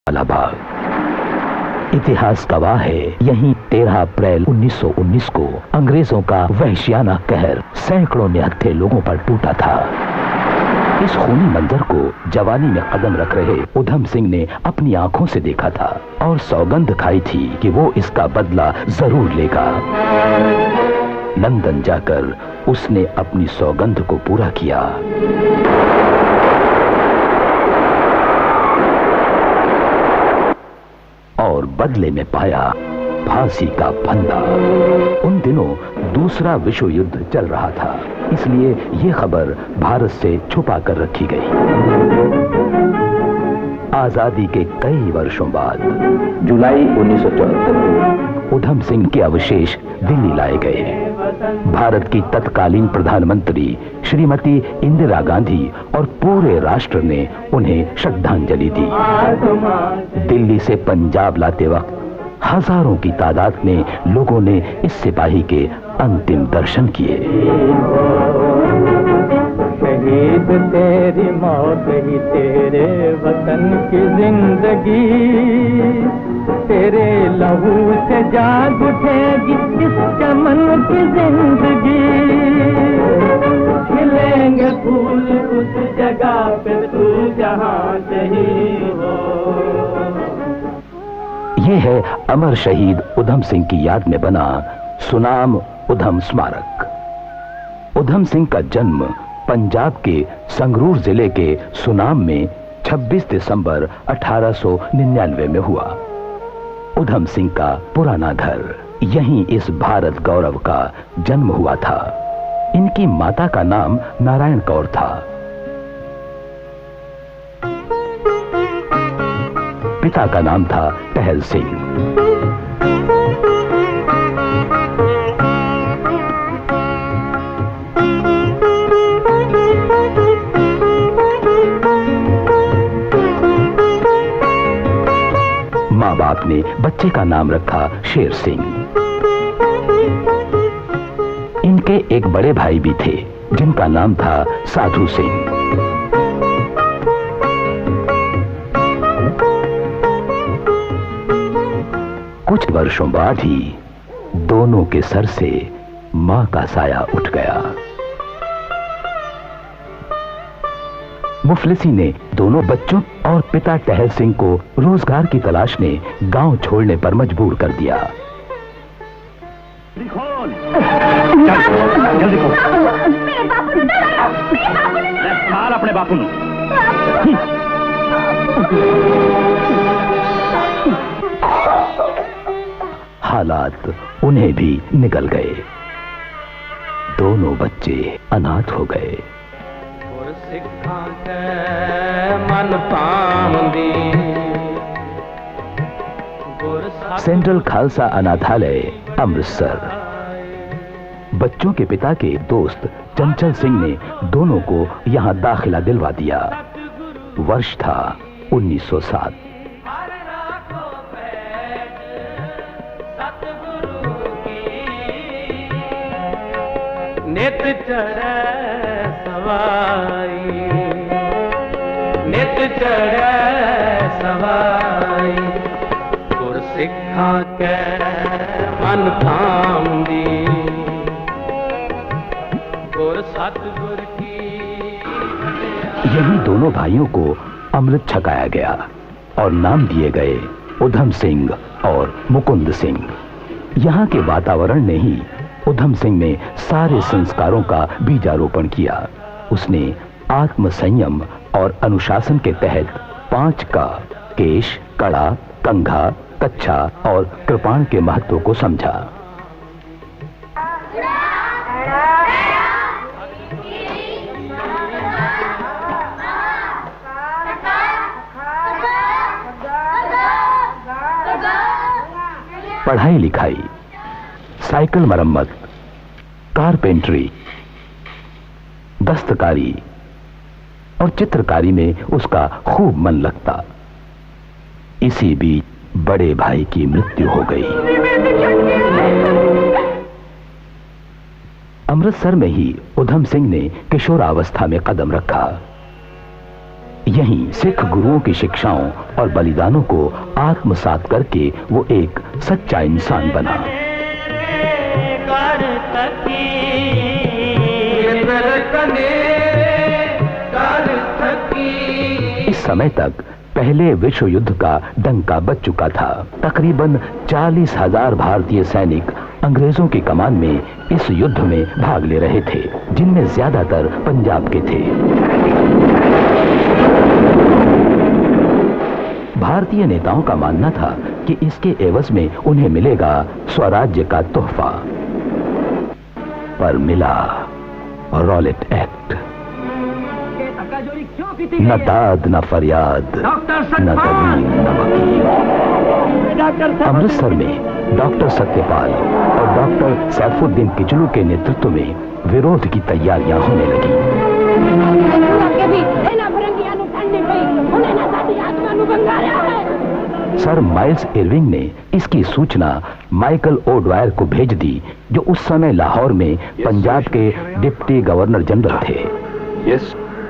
वाला बाग। इतिहास गवाह है, यहीं 13 अप्रैल 1919 को अंग्रेजों का वहशियाना कहर सैकड़ों निहत्थे लोगों पर टूटा था। इस खूनी मंजर को जवानी में कदम रख रहे उधम सिंह ने अपनी आंखों से देखा था और सौगंध खाई थी कि वो इसका बदला जरूर लेगा। लंदन जाकर उसने अपनी सौगंध को पूरा किया। और बदले में पाया फांसी का फंदा। उन दिनों दूसरा विश्व युद्ध चल रहा था, इसलिए ये खबर भारत से छुपा कर रखी गई। आजादी के कई वर्षों बाद जुलाई 1974 उधम सिंह के अवशेष दिल्ली लाए गए। भारत की तत्कालीन प्रधानमंत्री श्रीमती इंदिरा गांधी और पूरे राष्ट्र ने उन्हें श्रद्धांजलि दी। दिल्ली से पंजाब लाते वक्त हजारों की तादाद में लोगों ने इस सिपाही के अंतिम दर्शन किए। शहीद तेरी मौत ही तेरे वतन की जिंदगी, तेरे लहू से जाग उठेगी इस चमन की जिंदगी। खिलेंगे फूल उस जगह पे तू जहां शहीद हो। ये है अमर शहीद उधम सिंह की याद में बना सुनाम उधम स्मारक। उधम सिंह का जन्म पंजाब के संगरूर जिले के सुनाम में 26 दिसंबर 1899 में हुआ। उधम सिंह का पुराना घर यहीं इस भारत गौरव का जन्म हुआ था। इनकी माता का नाम नारायण कौर था। पिता का नाम था टहल सिंह। माँ बाप ने बच्चे का नाम रखा शेर सिंह। इनके एक बड़े भाई भी थे जिनका नाम था साधु सिंह। कुछ वर्षों बाद ही दोनों के सर से मां का साया उठ गया। मुफलिसी ने दोनों बच्चों और पिता टहल सिंह को रोजगार की तलाश में गांव छोड़ने पर मजबूर कर दिया। जल्दी खोल। मार अपने बापू ने। हालात उन्हें भी निगल गए। दोनों बच्चे अनाथ हो गए। सेंट्रल खालसा अनाथालय अमृतसर। बच्चों के पिता के दोस्त चंचल सिंह ने दोनों को यहां दाखिला दिलवा दिया। वर्ष था 1907। नित चढ़े सवाई, नित चढ़े सवाई, गुरसिखा के मन थामदी, गुर सतगुर की। यही दोनों भाइयों को अमृत छकाया गया और नाम दिए गए उधम सिंह और मुकुंद सिंह। यहाँ के वातावरण ने ही उधम सिंह ने सारे संस्कारों का बीजारोपण किया। उसने आत्म संयम और अनुशासन के तहत 5 का केश, कड़ा, कंघा, कच्छा और कृपाण के महत्व को समझा। पढ़ाई लिखाई, साइकिल मरम्मत, कारपेंटरी, दस्तकारी और चित्रकारी में उसका खूब मन लगता। इसी बीच बड़े भाई की मृत्यु हो गई। अमृतसर में ही उधम सिंह ने किशोरावस्था में कदम रखा। यहीं सिख गुरुओं की शिक्षाओं और बलिदानों को आत्मसात करके वो एक सच्चा इंसान बना। इस समय तक पहले विश्व युद्ध का डंका बज चुका था। तकरीबन 40,000 भारतीय सैनिक अंग्रेजों की कमान में इस युद्ध में भाग ले रहे थे, जिनमें ज्यादातर पंजाब के थे। भारतीय नेताओं का मानना था कि इसके एवज में उन्हें मिलेगा स्वराज्य का तोहफा, पर मिला रॉलेट एक्ट। न दाद न फरियाद, न दलील न वकील। अमृतसर में डॉक्टर सत्यपाल और डॉक्टर सैफुद्दीन किचलू के नेतृत्व में विरोध की तैयारियां होने लगी। सर माइल्स इरविंग ने इसकी सूचना माइकल ओडवायर को भेज दी, जो उस समय लाहौर में पंजाब के डिप्टी गवर्नर जनरल थे। Yes,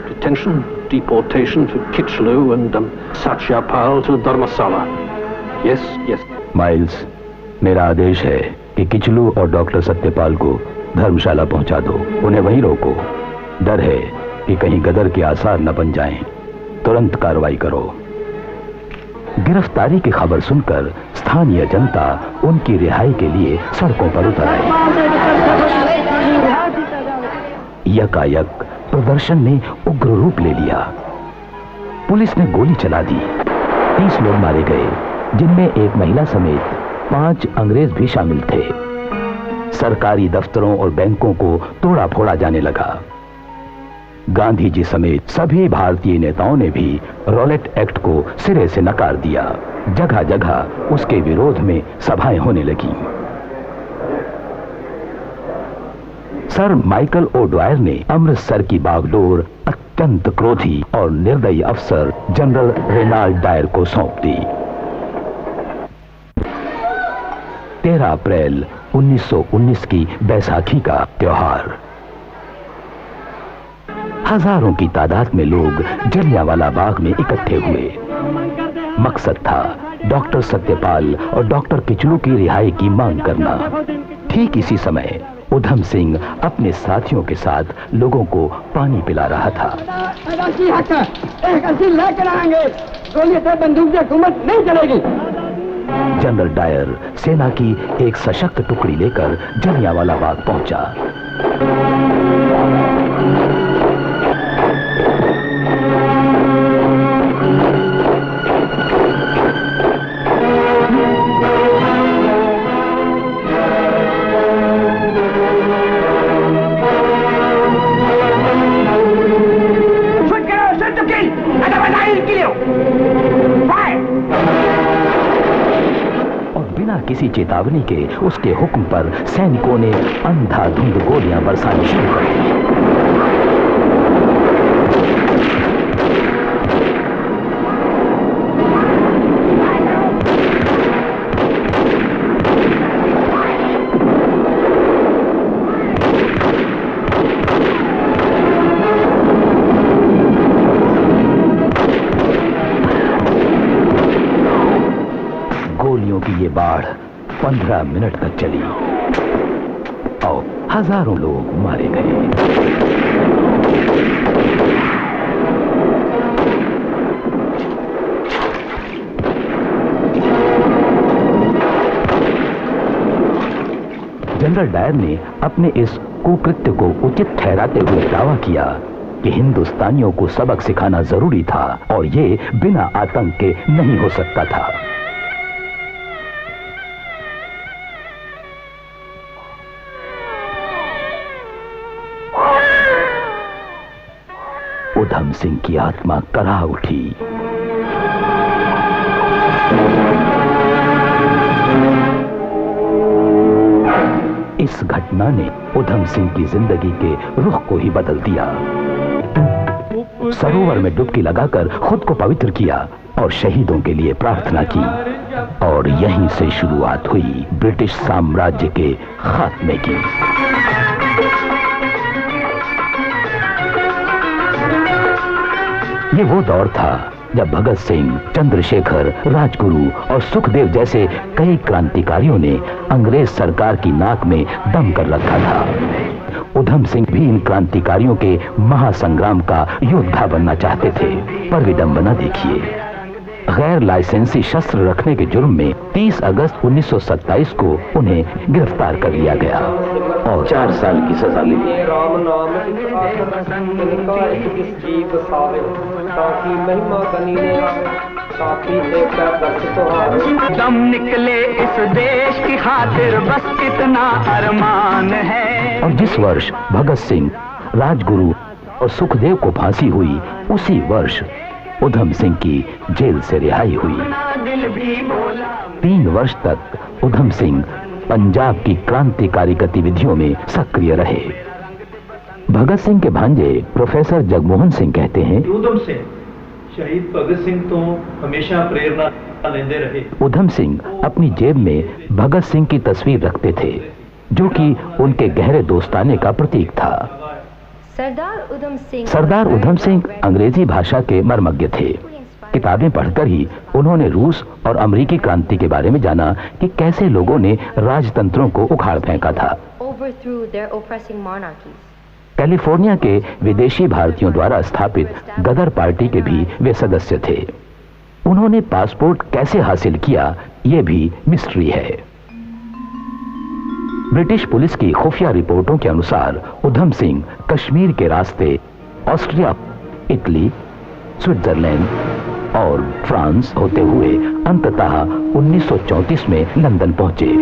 detention, deportation to Kitchlew and Satyapal to Dharmasala. Yes, yes. Miles, मेरा आदेश है कि किचलू और डॉक्टर सत्यपाल को धर्मशाला पहुंचा दो। उन्हें वहीं रोको। डर है कि कहीं गदर के आसार न बन जाएं। तुरंत कार्रवाई करो। गिरफ्तारी की खबर सुनकर स्थानीय जनता उनकी रिहाई के लिए सड़कों पर उतर आई। यकायक प्रदर्शन ने उग्र रूप ले लिया। पुलिस ने गोली चला दी। 30 लोग मारे गए, जिनमें एक महिला समेत 5 अंग्रेज भी शामिल थे। सरकारी दफ्तरों और बैंकों को तोड़ा फोड़ा जाने लगा। गांधी जी समेत सभी भारतीय नेताओं ने भी रॉलेट एक्ट को सिरे से नकार दिया। जगह जगह उसके विरोध में सभाएं होने लगीं। सर माइकल ओडवायर ने अमृतसर की बागडोर अत्यंत क्रोधी और निर्दयी अफसर जनरल रेनाल्ड डायर को सौंप दी। 13 अप्रैल 1919 की बैसाखी का त्योहार। हजारों की तादाद में लोग जलियांवाला बाग में इकट्ठे हुए। मकसद था डॉक्टर सत्यपाल और डॉक्टर किचलू की रिहाई की मांग करना। ठीक इसी समय उधम सिंह अपने साथियों के साथ लोगों को पानी पिला रहा था। बंदूक से हुकूमत नहीं चलेगी। जनरल डायर सेना की एक सशक्त टुकड़ी लेकर जलियांवाला बाग पहुंचा। किसी चेतावनी के उसके हुक्म पर सैनिकों ने अंधाधुंध गोलियां बरसानी शुरू कर दी। गोलियों की ये बाढ़ 15 मिनट तक चली और हजारों लोग मारे गए। जनरल डायर ने अपने इस कुकृत्य को उचित ठहराते हुए दावा किया कि हिंदुस्तानियों को सबक सिखाना जरूरी था और ये बिना आतंक के नहीं हो सकता था। उधम सिंह की आत्मा कराह उठी। इस घटना ने उधम सिंह की जिंदगी के रुख को ही बदल दिया। सरोवर में डुबकी लगाकर खुद को पवित्र किया और शहीदों के लिए प्रार्थना की और यहीं से शुरुआत हुई ब्रिटिश साम्राज्य के खात्मे की। ये वो दौर था जब भगत सिंह, चंद्रशेखर, राजगुरु और सुखदेव जैसे कई क्रांतिकारियों ने अंग्रेज सरकार की नाक में दम कर रखा था। उधम सिंह भी इन क्रांतिकारियों के महासंग्राम का योद्धा बनना चाहते थे, पर विडंबना देखिए, गैर लाइसेंसी शस्त्र रखने के जुर्म में 30 अगस्त 1927 को उन्हें गिरफ्तार कर लिया गया और 4 साल की सजा ली। राम नाम इनका इस जीव सारे ताकि महिमा कनी ने साथी देखा दस तो दम निकले इस देश की खातिर बस कितना अरमान है। और जिस वर्ष भगत सिंह, राजगुरु और सुखदेव को फांसी हुई, उसी वर्ष उधम सिंह की जेल से रिहाई हुई। 3 वर्ष तक उधम सिंह पंजाब की क्रांतिकारी गतिविधियों में सक्रिय रहे। भगत सिंह के भांजे प्रोफेसर जगमोहन सिंह कहते हैं, उधम सिंह शहीद भगत सिंह तो हमेशा प्रेरणा लेते रहे। उधम सिंह अपनी जेब में भगत सिंह की तस्वीर रखते थे, जो कि उनके गहरे दोस्ताने का प्रतीक था। सरदार उधम सिंह अंग्रेजी भाषा के मर्मज्ञ थे। किताबें पढ़कर ही उन्होंने रूस और अमेरिकी क्रांति के बारे में जाना कि कैसे लोगों ने राजतंत्रों को उखाड़ फेंका था। कैलिफोर्निया के विदेशी भारतीयों द्वारा स्थापित गदर पार्टी के भी वे सदस्य थे। उन्होंने पासपोर्ट कैसे हासिल किया, ये भी मिस्ट्री है। ब्रिटिश पुलिस की खुफिया रिपोर्टों के अनुसार उधम सिंह कश्मीर के रास्ते ऑस्ट्रिया, इटली, स्विट्जरलैंड और फ्रांस होते हुए अंततः 1934 में लंदन पहुंचे।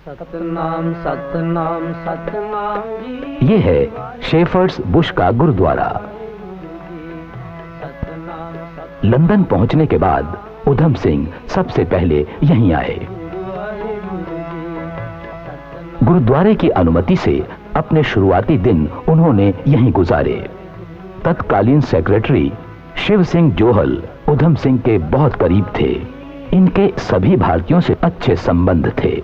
सतनाम सतनाम सतनाम जी। ये है शेफर्ड्स बुश का गुरुद्वारा। लंदन पहुंचने के बाद उधम सिंह सबसे पहले यहीं आए। गुरुद्वारे की अनुमति से अपने शुरुआती दिन उन्होंने यहीं गुजारे। तत्कालीन सेक्रेटरी शिव सिंह जोहल उधम सिंह के बहुत करीब थे। इनके सभी भारतीयों से अच्छे संबंध थे।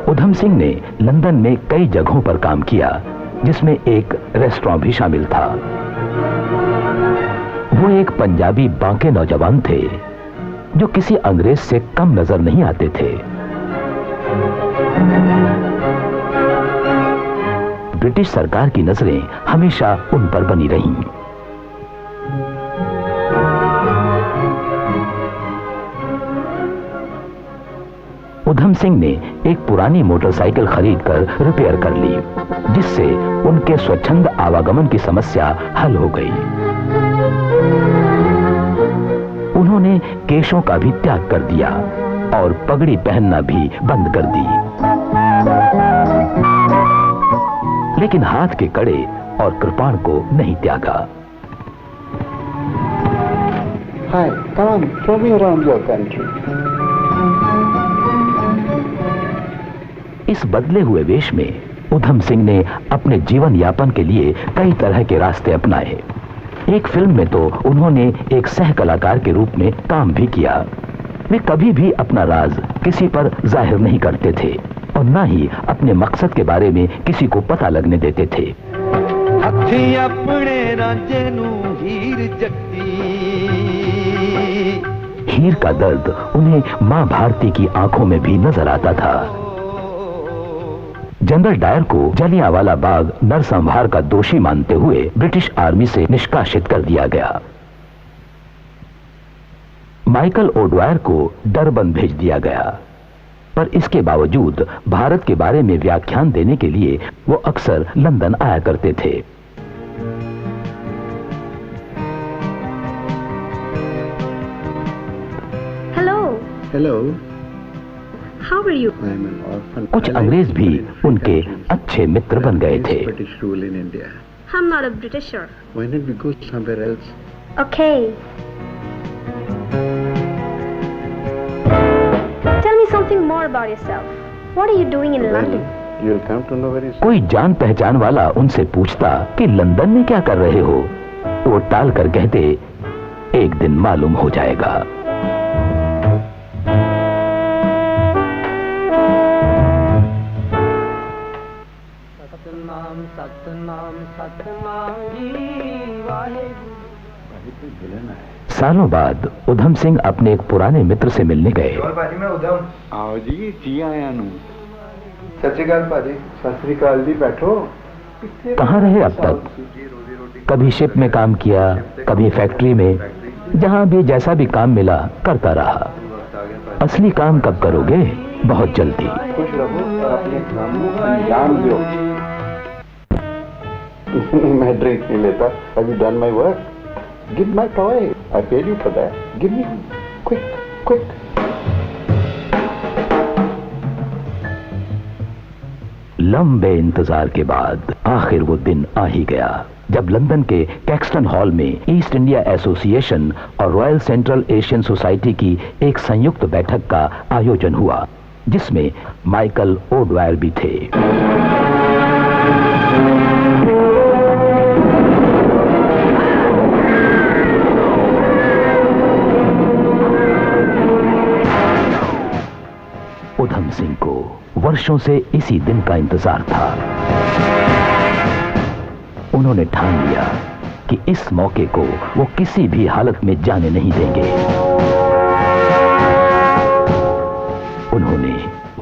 उधम सिंह ने लंदन में कई जगहों पर काम किया, जिसमें एक रेस्टोरेंट भी शामिल था। वो एक पंजाबी बांके नौजवान थे, जो किसी अंग्रेज से कम नजर नहीं आते थे। ब्रिटिश सरकार की नजरें हमेशा उन पर बनी रहीं। उधम सिंह ने एक पुरानी मोटरसाइकिल खरीदकर रिपेयर कर ली, जिससे उनके स्वच्छंद आवागमन की समस्या हल हो गई। उन्होंने केशों का भी त्याग कर दिया और पगड़ी पहनना भी बंद कर दी। लेकिन हाथ के कड़े और कृपाण को नहीं त्यागा। Hi, come on, show me around your country. इस बदले हुए वेश में उधम सिंह ने अपने जीवन यापन के लिए कई तरह के रास्ते अपनाए। एक फिल्म में तो उन्होंने एक सह कलाकार के रूप में काम भी किया। वे कभी भी अपना राज किसी पर जाहिर नहीं करते थे और न ही अपने मकसद के बारे में किसी को पता लगने देते थे। हीर का दर्द उन्हें मां भारती की आंखों में भी नजर आता था। जनरल डायर को जलियांवाला बाग नरसंहार का दोषी मानते हुए ब्रिटिश आर्मी से निष्कासित कर दिया गया। माइकल ओडवायर को डरबन भेज दिया गया, पर इसके बावजूद भारत के बारे में व्याख्यान देने के लिए वो अक्सर लंदन आया करते थे। Hello. How are you? I am an orphan. कुछ अंग्रेज भी उनके अच्छे मित्र बन गए थे। British rule in India. I'm not a Britisher. Why not we go somewhere else? Okay. Tell me something something more about yourself. What are you doing in London? You'll come to know very soon. कोई जान पहचान वाला उनसे पूछता कि London में क्या कर रहे हो, वो टाल कर कहते एक दिन मालूम हो जाएगा। सतनाम सतनाम सतनाम जी वाहेगुरु। सालों बाद उधम सिंह अपने एक पुराने मित्र से मिलने गए। भाजी मैं उधम। आओ जी आया नू। सत श्री अकाल भाजी। सत श्री अकाल जी, बैठो। कहाँ रहे अब तक? कभी शिप में काम किया, कभी फैक्ट्री में, जहां भी जैसा भी काम मिला करता रहा। असली काम कब करोगे? बहुत जल्दी। खुश रहो और अपने काम को अंजाम दो। मैं ड्रिंक नहीं लेता। Have you done my work? Give my toy. I paid you for that. Give me quick, quick. लंबे इंतजार के बाद आखिर वो दिन आ ही गया जब लंदन के कैक्सटन हॉल में ईस्ट इंडिया एसोसिएशन और रॉयल सेंट्रल एशियन सोसाइटी की एक संयुक्त बैठक का आयोजन हुआ, जिसमें माइकल ओडवायर भी थे। उधम सिंह को वर्षों से इसी दिन का इंतजार था। उन्होंने ठान लिया कि इस मौके को वो किसी भी हालत में जाने नहीं देंगे। उन्होंने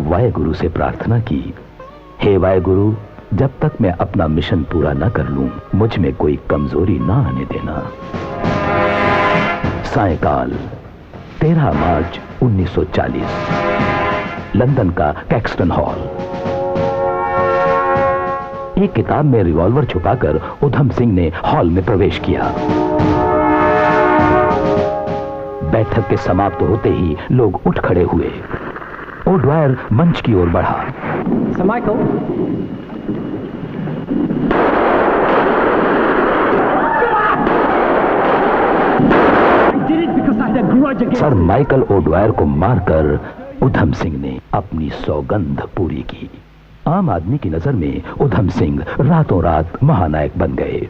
वाहेगुरु से प्रार्थना की, हे वाहेगुरु, जब तक मैं अपना मिशन पूरा न कर लूं, मुझ में कोई कमजोरी ना आने देना। सायंकाल 13 मार्च 1940, लंदन का कैक्सटन हॉल। एक किताब में रिवॉल्वर छुपाकर उधम सिंह ने हॉल में प्रवेश किया। बैठक के समाप्त होते ही लोग उठ खड़े हुए। ओडवायर मंच की ओर बढ़ा। सर माइकल ओडवायर को मारकर उधम सिंह ने अपनी सौगंध पूरी की। आम आदमी की नजर में उधम सिंह रातों रात महानायक बन गए।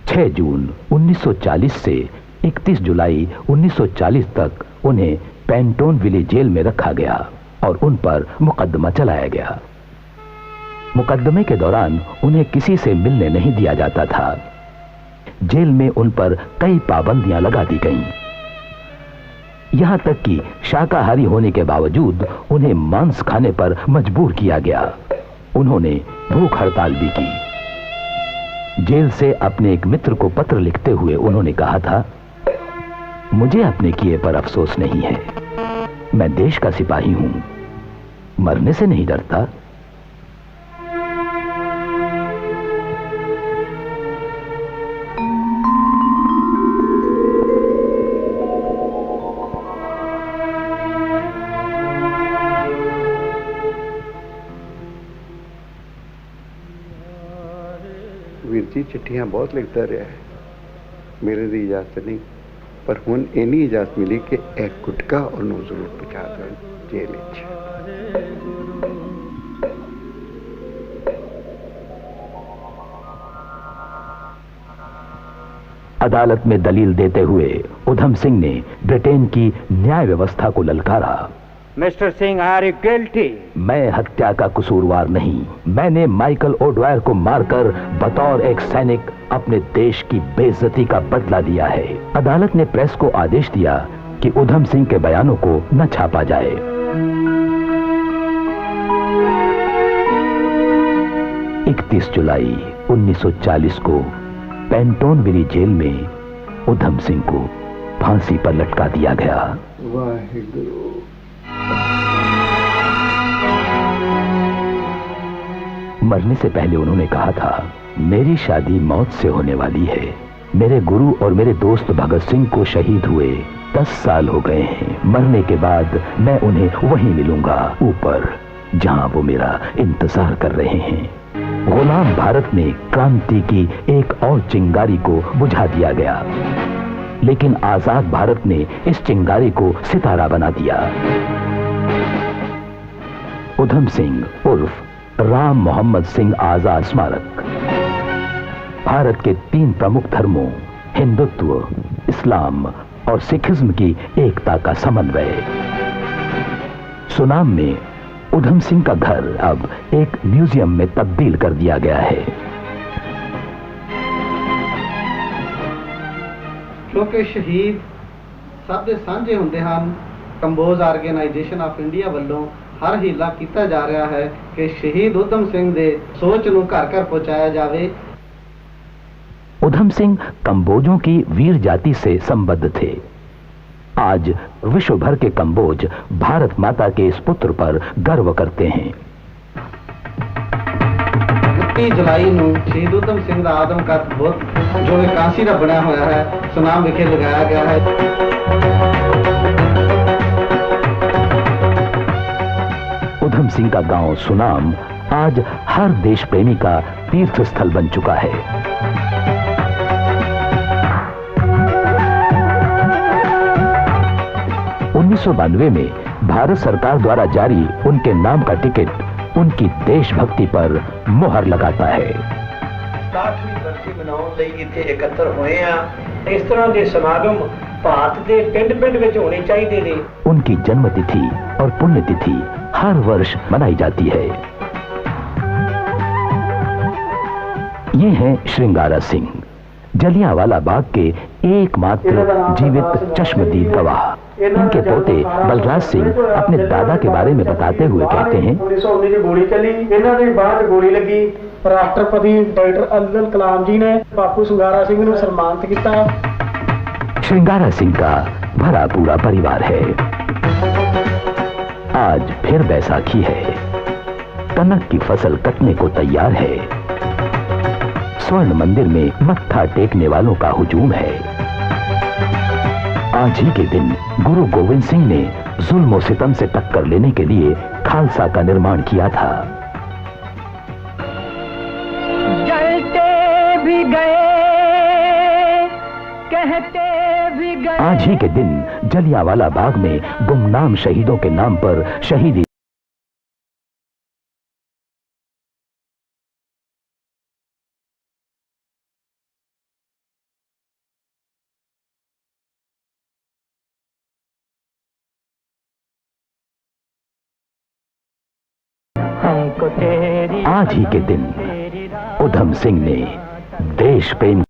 6 जून 1940 से 31 जुलाई 1940 तक उन्हें पेंटोनविले जेल में रखा गया और उन पर मुकदमा चलाया गया। मुकदमे के दौरान उन्हें किसी से मिलने नहीं दिया जाता था। जेल में उन पर कई पाबंदियां लगा दी गईं। यहां तक कि शाकाहारी होने के बावजूद उन्हें मांस खाने पर मजबूर किया गया। उन्होंने भूख हड़ताल भी की। जेल से अपने एक मित्र को पत्र लिखते हुए उन्होंने कहा था, मुझे अपने किए पर अफसोस नहीं है। मैं देश का सिपाही हूं, मरने से नहीं डरता। वीर जी चिट्ठियां बहुत लिखता रहा है, मेरे दी इजाजत नहीं, पर हुण इन्नी इजाजत मिली कि एक गुटका और नौ जरूर पहुंचा दो जेल विच। अदालत में दलील देते हुए उधम सिंह ने ब्रिटेन की न्याय व्यवस्था को ललकारा। Mister Singh, are you guilty? मैं हत्या का कसूरवार नहीं। मैंने माइकल ओडवायर को मारकर बतौर एक सैनिक अपने देश की बेइज्जती का बदला लिया है। अदालत ने प्रेस को आदेश दिया कि उधम सिंह के बयानों को न छापा जाए। इकतीस जुलाई 1940 को पेंटोनविले जेल में उधम सिंह को फांसी पर लटका दिया गया। वाहेगुरु। मरने से पहले उन्होंने कहा था, मेरी शादी मौत से होने वाली है। मेरे गुरु और मेरे दोस्त भगत सिंह को शहीद हुए 10 साल हो गए हैं। मरने के बाद मैं उन्हें वहीं मिलूंगा, ऊपर, जहां वो मेरा इंतजार कर रहे हैं। गुलाम भारत में क्रांति की एक और चिंगारी को बुझा दिया गया। लेकिन आजाद भारत ने इस चिंगारी को सितारा बना दिया। उधम सिंह उर्फ राम मोहम्मद सिंह आजाद स्मारक भारत के 3 प्रमुख धर्मों हिंदुत्व, इस्लाम और सिखिज्म की एकता का समन्वय। सुनाम में उधम सिंह का घर अब एक म्यूजियम में तब्दील कर दिया गया है। क्योंकि शहीद सब दे सांझे हुंदे हन, कंबोज आर्गेनाइजेशन ऑफ इंडिया ਵੱਲੋਂ हर हीला किया जा रहा है कि शहीद उधम सिंह दे सोच नूं घर घर पहुंचाया जावे। उधम सिंह कंबोजों की वीर जाति से संबद्ध थे। आज विश्व भर के कंबोज भारत माता के इस पुत्र पर गर्व करते हैं। 29 जुलाई ਨੂੰ शहीद उधम सिंह ਦਾ आदमकद बुੱਤ जो कि कांसी ਦਾ ਬਣਿਆ ਹੋਇਆ है सुनाम विखे लगाया गया है। उधम सिंह का गांव सुनाम आज हर देश प्रेमी का तीर्थ स्थल बन चुका है। उन्नीस में भारत सरकार द्वारा जारी उनके नाम का टिकट उनकी देशभक्ति पर मुहर लगाता है। 60वीं बरसी मनाउण लई इत्थे एकत्र होए आ। इस तरह के समागम भारत के पिंड-पिंड विच होने चाहिए ने। उनकी जन्मतिथि और पुण्यतिथि हर वर्ष मनाई जाती है। ये हैं श्रृंगारा सिंह, जलियांवाला बाग के एकमात्र जीवित चश्मदीद गवाह। उनके पोते बलराज सिंह अपने दादा के बारे में बताते हुए कहते हैं, 1919 की गोली चली, इन्हां दे बाद गोली लगी। राष्ट्रपति डॉक्टर अब्दुल कलाम जी ने बापू श्रृंगारा सिंह ਨੂੰ सम्मानित किया। श्रृंगारा सिंह का भरा पूरा परिवार है। आज फिर बैसाखी है, कनक की फसल कटने को तैयार है। स्वर्ण मंदिर में मत्था टेकने वालों का हुजूम है। आज ही के दिन गुरु गोविंद सिंह ने जुल्म और सितम से टक्कर लेने के लिए खालसा का निर्माण किया था। जलते भी गए, कहते भी गए। आज ही के दिन जलियांवाला बाग में गुमनाम शहीदों के नाम पर शहीदी आज ही के दिन उधम सिंह ने देश प्रेम